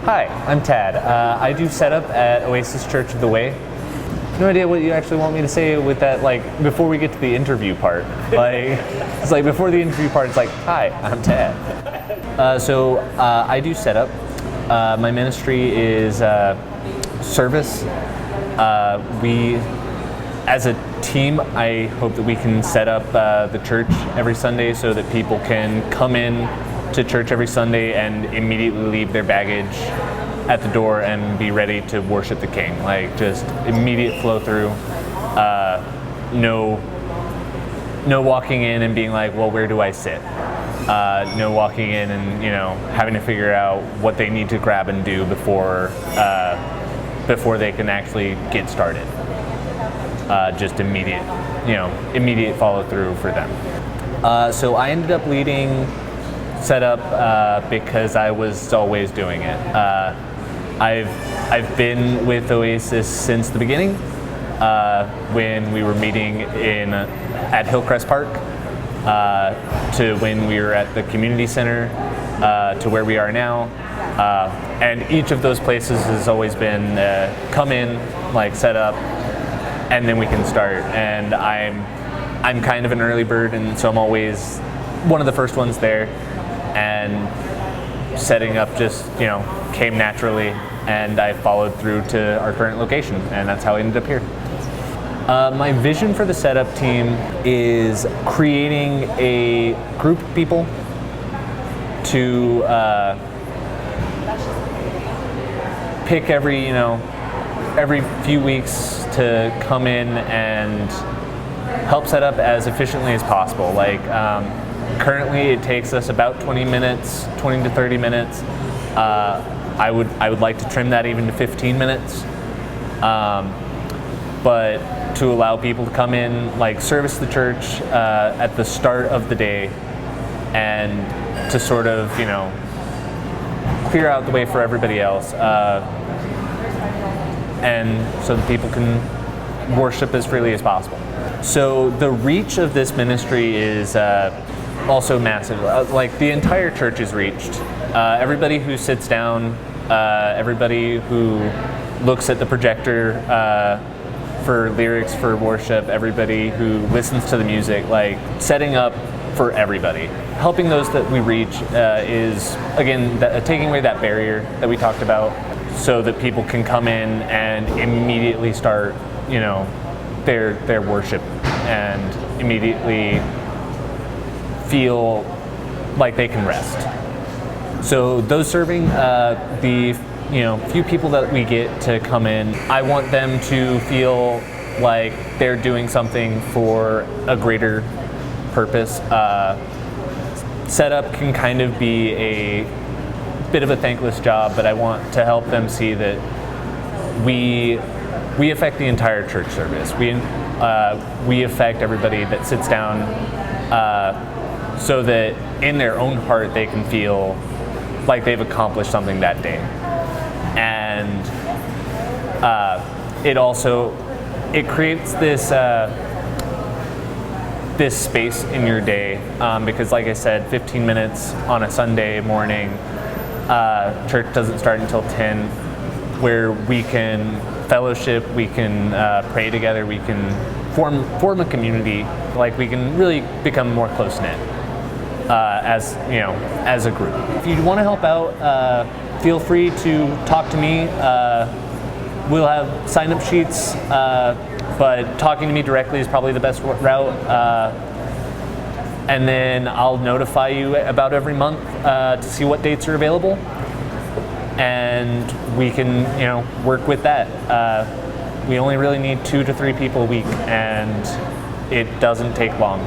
Hi, I'm Tad. I do setup at Oasis Church of the Way. No idea what you actually want me to say with that, like, before we get to the interview part. Like, it's like before the interview part, it's like, hi, I'm Tad. So I do setup. My ministry is service. We, as a team, I hope that we can set up the church every Sunday so that people can come in to church every Sunday and immediately leave their baggage at the door and be ready to worship the King. Like, just immediate flow through. No walking in and being like, well, where do I sit? No walking in and having to figure out what they need to grab and do before they can actually get started. Just immediate follow through for them. So I ended up leading setup because I was always doing it. I've been with Oasis since the beginning, when we were meeting at Hillcrest Park, to when we were at the community center, to where we are now. And each of those places has always been come in, like, set up, and then we can start. And I'm kind of an early bird, and so I'm always one of the first ones there. And setting up just came naturally, and I followed through to our current location, and that's how I ended up here. My vision for the setup team is creating a group of people to pick every few weeks to come in and help set up as efficiently as possible. Like, currently it takes us about 20 to 30 minutes. I would like to trim that even to 15 minutes. But to allow people to come in, like, service the church at the start of the day, and to sort of, clear out the way for everybody else, and so that people can worship as freely as possible. So the reach of this ministry is also massive. Like, the entire church is reached. Everybody who sits down, everybody who looks at the projector for lyrics for worship, everybody who listens to the music, like, setting up for everybody. Helping those that we reach is, again, taking away that barrier that we talked about, so that people can come in and immediately start, their worship, and immediately feel like they can rest. So those serving, the few people that we get to come in, I want them to feel like they're doing something for a greater purpose. Setup can kind of be a bit of a thankless job, but I want to help them see that we affect the entire church service. We affect everybody that sits down, so that in their own heart they can feel like they've accomplished something that day. And it creates this space in your day, because, like I said, 15 minutes on a Sunday morning, church doesn't start until 10, where we can fellowship, we can pray together, we can form a community. Like, we can really become more close-knit as a group. If you want to help out, feel free to talk to me. We'll have sign-up sheets, but talking to me directly is probably the best route. And then I'll notify you about every month to see what dates are available, and we can work with that. We only really need 2 to 3 people a week, and it doesn't take long.